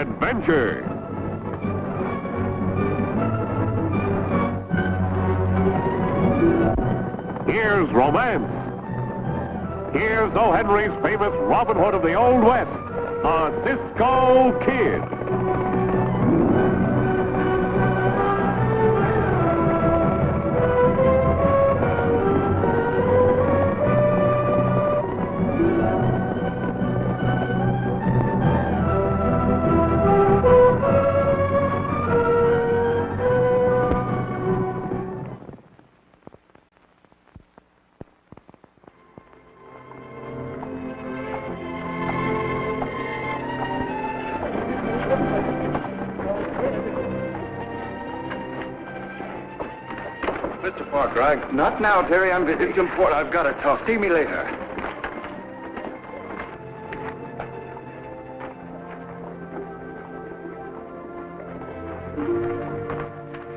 adventure. Here's romance. Here's O. Henry's famous Robin Hood of the Old West, a Cisco Kid. Mr. Parker, Not now, Terry. It's important. I've got to talk. See me later.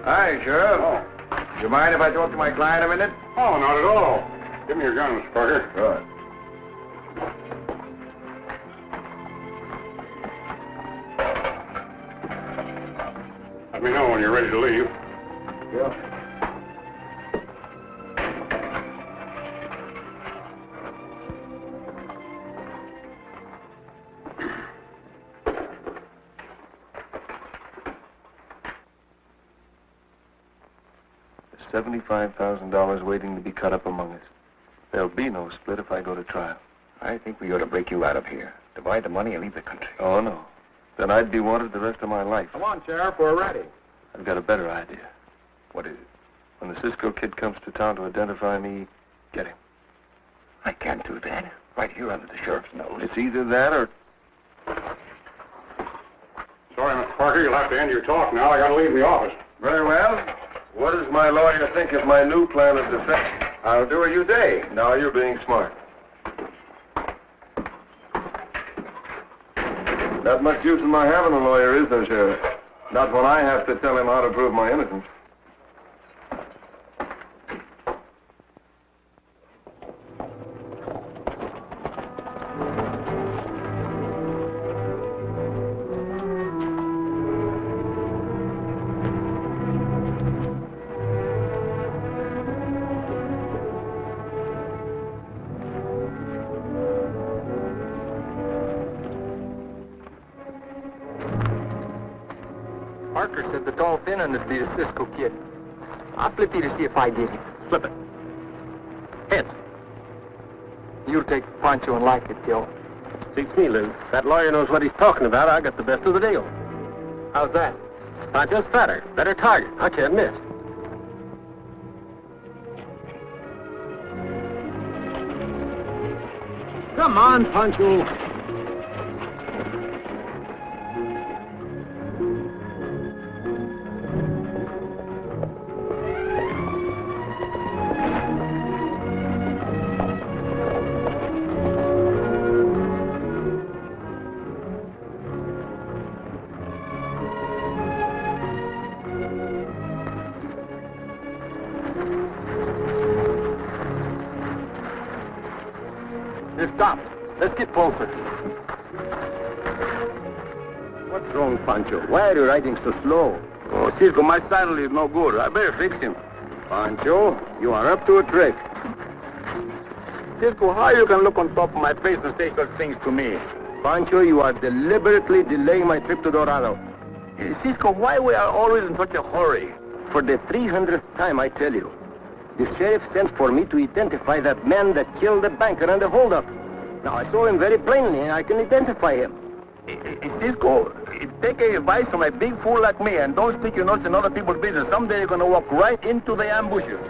Hi, Sheriff. Oh. Do you mind if I talk to my client a minute? Oh, not at all. Give me your gun, Mr. Parker. Good. Let me know when you're ready to leave. Yeah. $75,000 waiting to be cut up among us. There'll be no split if I go to trial. I think we ought to break you out of here. Divide the money and leave the country. Oh, no. Then I'd be wanted the rest of my life. Come on, Sheriff, we're ready. I've got a better idea. What is it? When the Cisco Kid comes to town to identify me, get him. I can't do that. Right here under the sheriff's nose. It's either that or... Sorry, Mr. Parker, you'll have to end your talk now. I gotta leave the office. Very well. What does my lawyer think of my new plan of defense? I'll do as you say. Now you're being smart. Not much use in my having a lawyer, is there, Sheriff? Not when I have to tell him how to prove my innocence. Parker said the tall thin one would be the Cisco Kid. I'll flip you to see if I get him. Flip it. Heads. You'll take Pancho and like it, Joe. Beats me, Lou. That lawyer knows what he's talking about. I got the best of the deal. How's that? Pancho's fatter. Better target. I can't miss. Come on, Pancho. They've stopped. Let's get closer. What's wrong, Pancho? Why are you riding so slow? Oh, Cisco, my saddle is no good. I better fix him. Pancho, you are up to a trick. Cisco, how you can look on top of my face and say such things to me? Pancho, you are deliberately delaying my trip to Dorado. Cisco, why we are always in such a hurry? For the 300th time, I tell you. The sheriff sent for me to identify that man that killed the banker and the holdup. Now, I saw him very plainly, and I can identify him. Cisco, take advice from a big fool like me and don't stick your nose in other people's business. Someday you're going to walk right into the ambushes.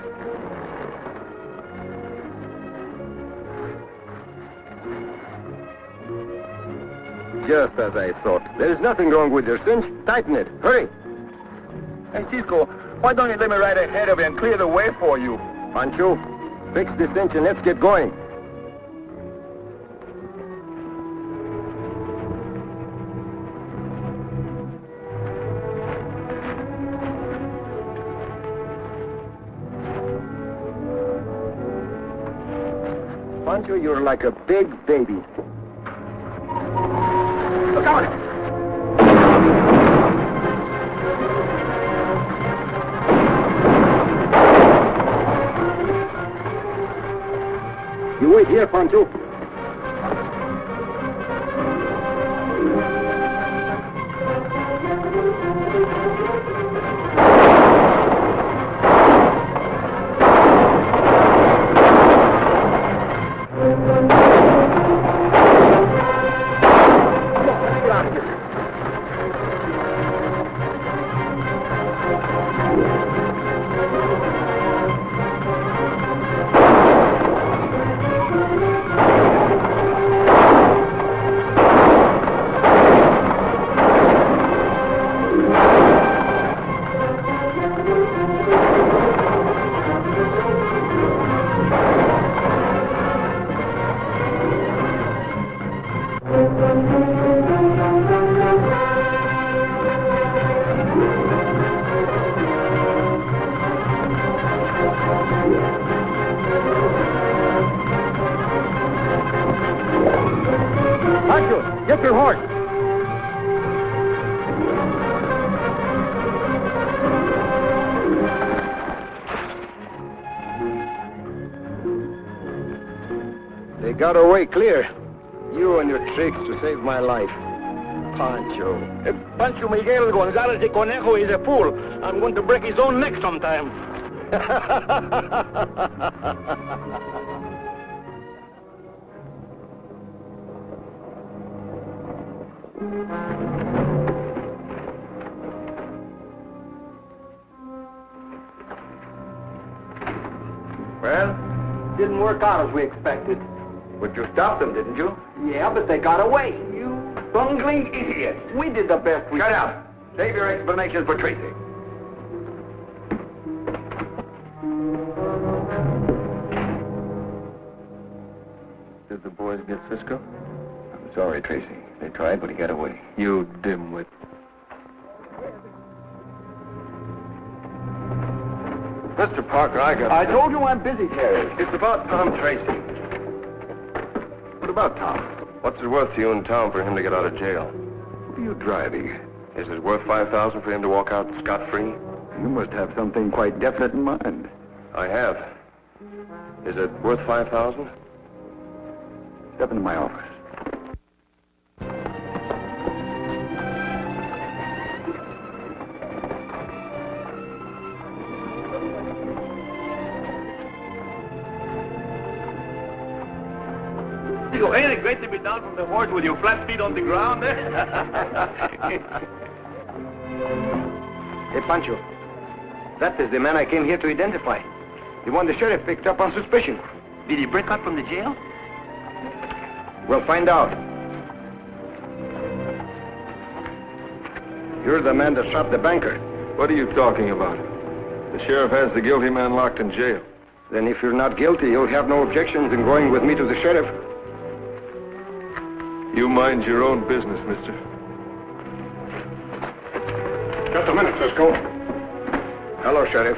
Just as I thought. There's nothing wrong with your cinch. Tighten it. Hurry. Hey, Cisco, why don't you let me ride ahead of you and clear the way for you? Pancho, fix the cinch and let's get going. Pancho, you're like a big baby. Look out! You wait here, Pancho. Get your horse. They got away clear. You and your tricks to save my life. Pancho. Pancho Miguel Gonzalez de Conejo is a fool. I'm going to break his own neck sometime. Well, Didn't work out as we expected. but you stopped them, didn't you? Yeah, but they got away. You bungling idiot. We did the best we Shut could. up. Save your explanations for Tracy. Did the boys get Cisco? I'm sorry, Tracy. They tried, but he got away. You dimwit. Mr. Parker, I told you I'm busy, Terry. It's about Tom Tracy. What about Tom? What's it worth to you and Tom for him to get out of jail? What are you driving? Is it worth $5,000 for him to walk out scot-free? You must have something quite definite in mind. I have. Is it worth $5,000? Step into my office. You ain't it great to be down from the horse with your flat feet on the ground, eh? Hey, Pancho. That is the man I came here to identify. The one the sheriff picked up on suspicion. Did he break out from the jail? We'll find out. You're the man that shot the banker. What are you talking about? The sheriff has the guilty man locked in jail. Then if you're not guilty, you'll have no objections in going with me to the sheriff. You mind your own business, mister. Just a minute, Cisco. Hello, Sheriff.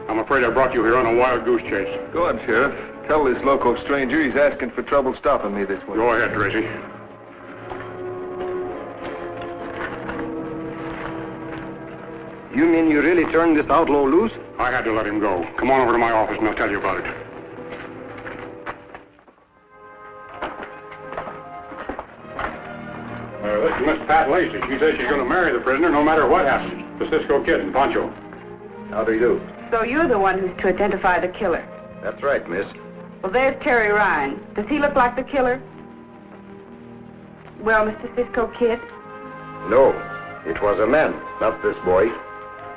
I'm afraid I brought you here on a wild goose chase. Go on, Sheriff. Tell this loco stranger he's asking for trouble stopping me this way. Go ahead, Tracy. You mean you really turned this outlaw loose? I had to let him go. Come on over to my office and I'll tell you about it. This is Miss Pat Lacey. She says she's going to marry the prisoner no matter what happens. The Cisco Kid and Pancho. How do you do? So you're the one who's to identify the killer. That's right, miss. Well, there's Terry Ryan. Does he look like the killer? Well, Mr. Cisco Kid? No, it was a man, not this boy.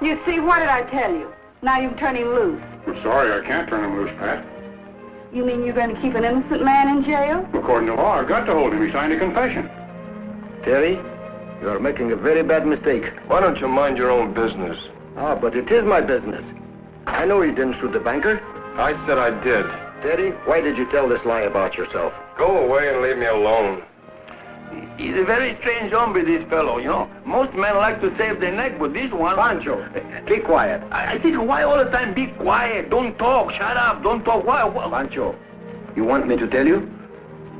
You see, what did I tell you? Now you turn him loose. I'm sorry, I can't turn him loose, Pat. You mean you're going to keep an innocent man in jail? According to law, I've got to hold him. He signed a confession. Terry, you are making a very bad mistake. Why don't you mind your own business? Ah, but it is my business. I know you didn't shoot the banker. I said I did. Terry, why did you tell this lie about yourself? Go away and leave me alone. He's a very strange hombre, this fellow, you know. Most men like to save their neck, but this one... Pancho, be quiet. I think, why all the time be quiet? Don't talk, shut up, don't talk. Why? Pancho, you want me to tell you?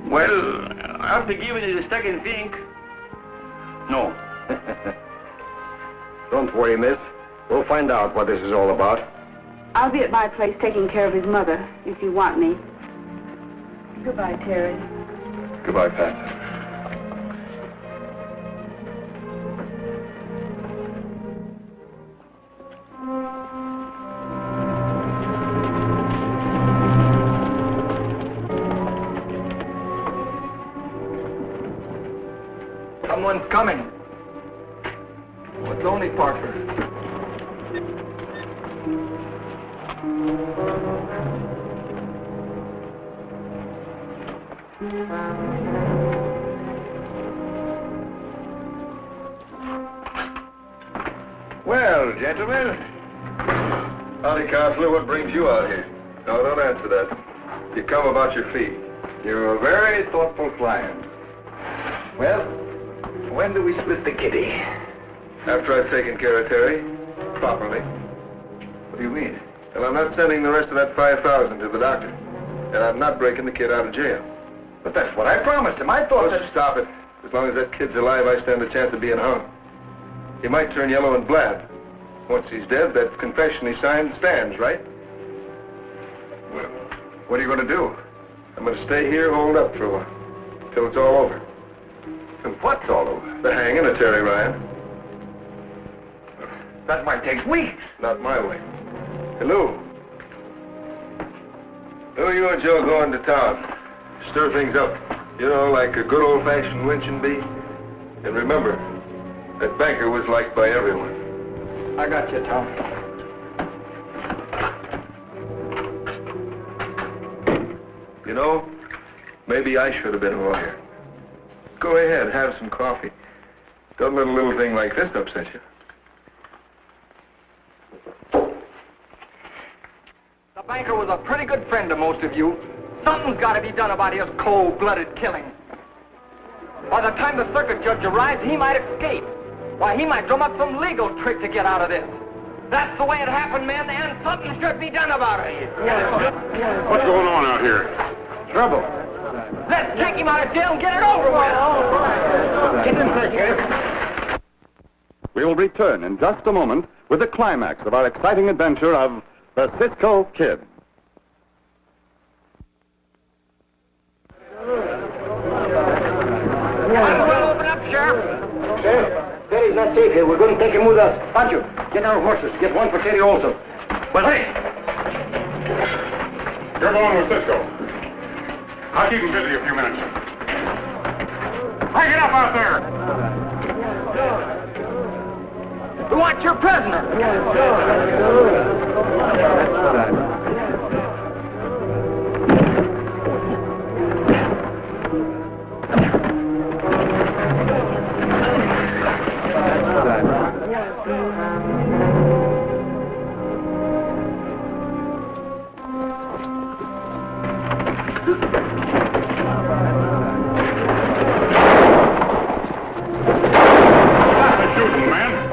Well, after giving it a second think... No. Don't worry, miss. We'll find out what this is all about. I'll be at my place taking care of his mother, if you want me. Goodbye, Terry. Goodbye, Pat. Someone's coming. Oh, it's only Parker. Well, gentlemen. Howdy, Counselor. What brings you out here? No, don't answer that. You come about your fee. You're a very thoughtful client. Well, when do we split the kitty? After I've taken care of Terry, properly. What do you mean? And I'm not sending the rest of that $5,000 to the doctor. And I'm not breaking the kid out of jail. But that's what I promised him. I thought Just stop it. As long as that kid's alive, I stand a chance of being hung. He might turn yellow and blab. Once he's dead, that confession he signed stands, right? Well, what are you going to do? I'm going to stay here holed up for a while. Till it's all over. And what's all over? The hanging of Terry Ryan. That might take weeks. Not my way. Hello. Who you and Joe going to town? Stir things up. You know, like a good old-fashioned lynch and bee. And remember, that banker was liked by everyone. I got you, Tom. You know, maybe I should have been a lawyer. Go ahead, have some coffee. Don't let a little thing like this upset you. The banker was a pretty good friend to most of you. Something's got to be done about his cold-blooded killing. By the time the circuit judge arrives, he might escape. Why, he might drum up some legal trick to get out of this. That's the way it happened, men, and something should be done about it. What's going on out here? Trouble. Let's take him out of jail and get it over with. Get in there, Sheriff. We will return in just a moment with the climax of our exciting adventure of the Cisco Kid. Might as well open up, Sheriff. Sheriff, Terry's not safe here. We're going to take him with us. Pancho, get our horses. Get one for Terry also. But hey! You're going with Cisco. I'll keep him busy a few minutes. Break it up out there! We want your prisoner.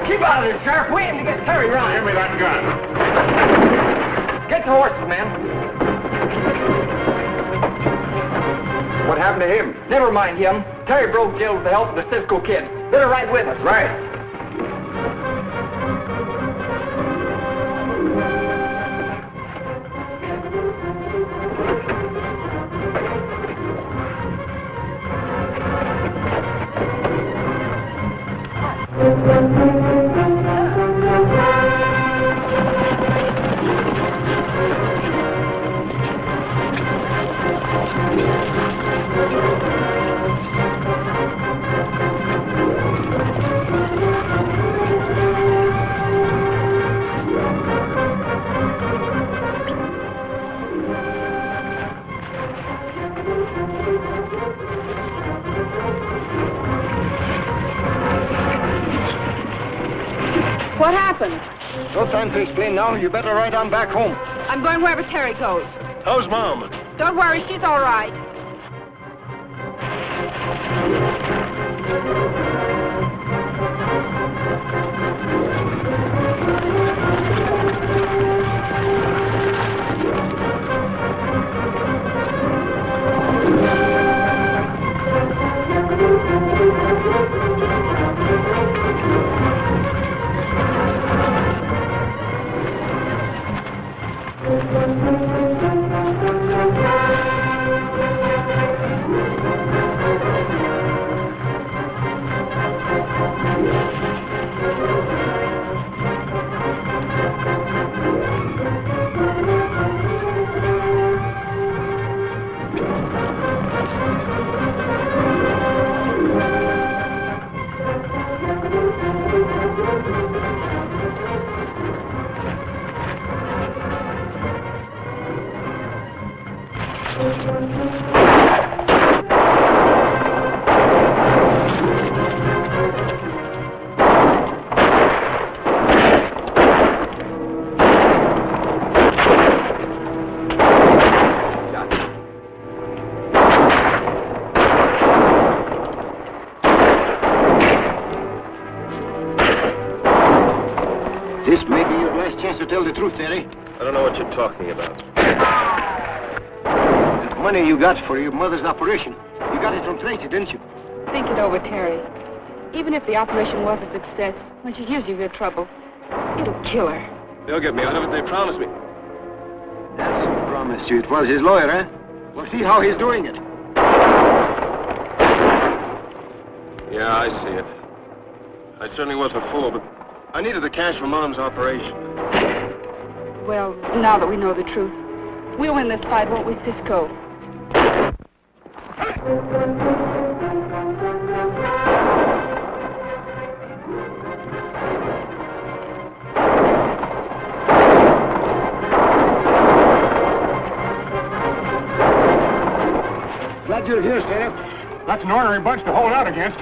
Keep out of there, Sheriff. We aim to get Terry Ryan. Give me that gun. Get the horses, man. What happened to him? Never mind him. Terry broke jail with the help of the Cisco Kid. They're right with us. Right. What happened? No time to explain now. You better ride on back home. I'm going wherever Terry goes. How's Mom? Don't worry, she's all right. This may be your last chance to tell the truth, Terry. I don't know what you're talking about. That money you got for your mother's operation, you got it from Tracy, didn't you? Think it over, Terry. Even if the operation was a success, when she hears of your trouble, it'll kill her. They'll get me out of it, they promised me. That's who promised you. It was his lawyer, huh? Well, see how he's doing it. Yeah, I see it. I certainly was a fool, but I needed the cash for Mom's operation. Well, now that we know the truth, we'll win this fight, won't we, Cisco? Glad you're here, Sheriff. That's an ornery bunch to hold out against.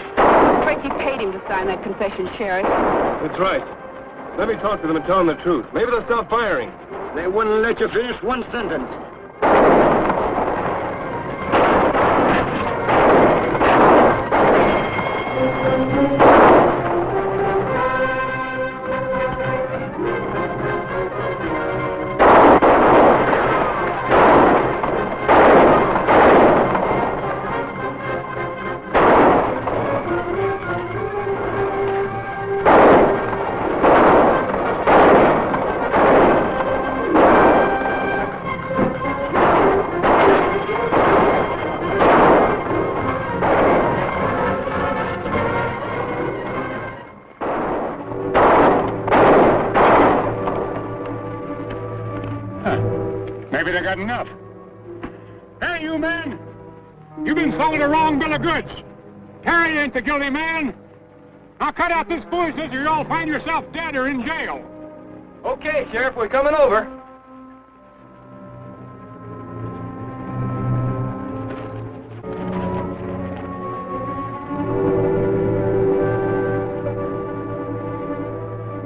Tracy paid him to sign that confession, Sheriff. That's right. Let me talk to them and tell them the truth. Maybe they'll stop firing. They wouldn't let you finish one sentence. Maybe they got enough. Hey, you men! You've been sold the wrong bill of goods. Terry ain't the guilty man. Now cut out this foolishness or you'll all find yourself dead or in jail. Okay, Sheriff, we're coming over.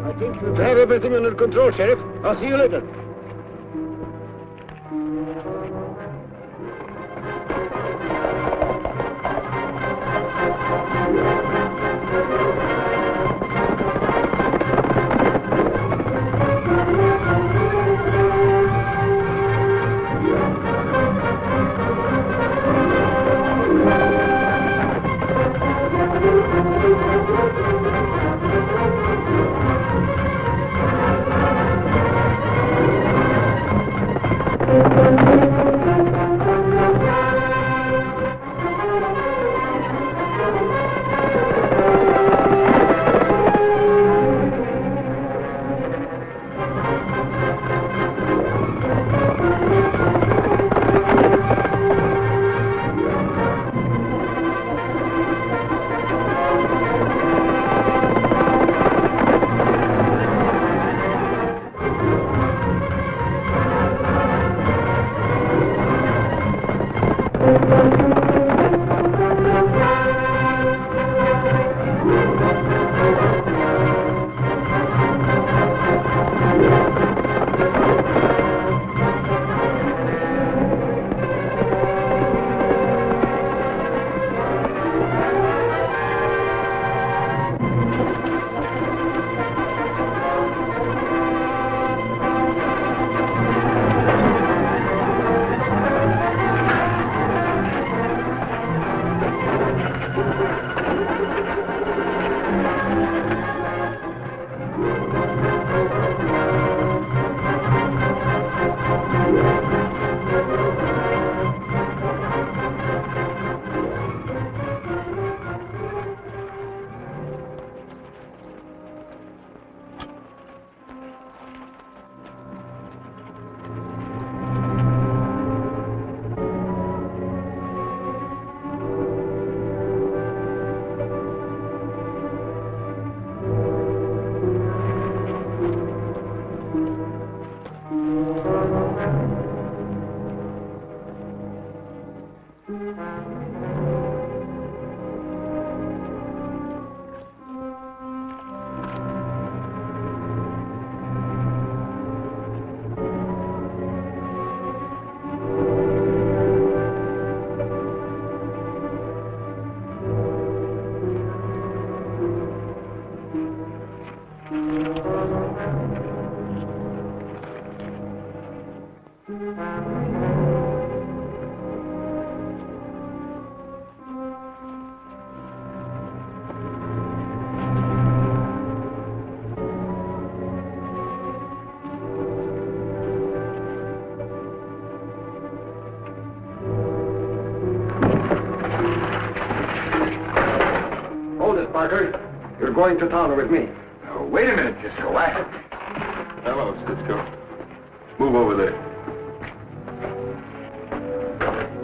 I think you have everything under control, Sheriff. I'll see you later. Parker. You're going to town with me. Oh, wait a minute, Cisco. Hello, Cisco. Move over there.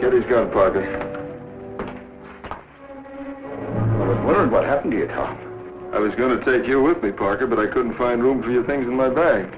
Get his gun, Parker. I was wondering what happened to you, Tom. I was going to take you with me, Parker, but I couldn't find room for your things in my bag.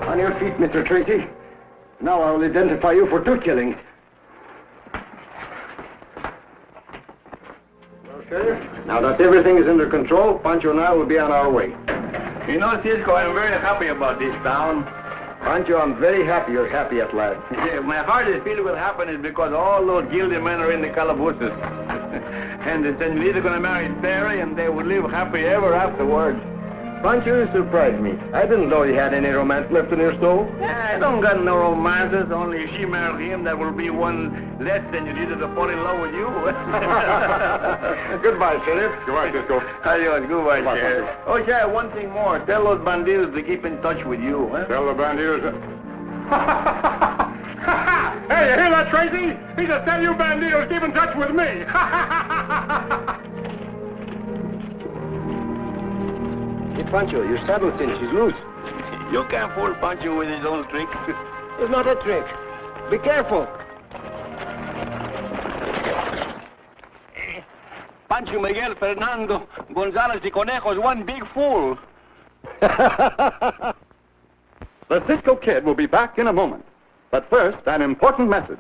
On your feet, Mr. Tracy. Now I will identify you for 2 killings. Well, Sheriff, now that everything is under control, Pancho and I will be on our way. You know, Cisco, I'm very happy about this town. Pancho, I'm very happy you're happy at last. My heart is filled with happiness because all those guilty men are in the calabooses. And the senorita going to marry Terry, and they will live happy ever afterwards. Pancho, you surprised me. I didn't know you had any romance left in your soul. I don't got no romances, only if she marries him, there will be one less senorita to fall in love with you. Goodbye, Sheriff. Goodbye, Cisco. Adios, goodbye, Goodbye, Sheriff. Pancho. Oh, Sheriff, one thing more. Tell those bandidos to keep in touch with you, huh? Tell the banditos. Hey, you hear that, Tracy? He said, tell you banditos, keep in touch with me. Hey, Pancho, your saddle cinch is loose. You can't fool Pancho with his own tricks. It's not a trick. Be careful. Pancho Miguel Fernando González de Conejo is one big fool. The Cisco Kid will be back in a moment. But first, an important message.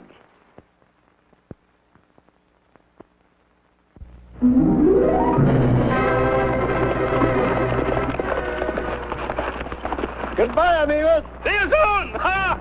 Goodbye, amigos. See you soon! Ha!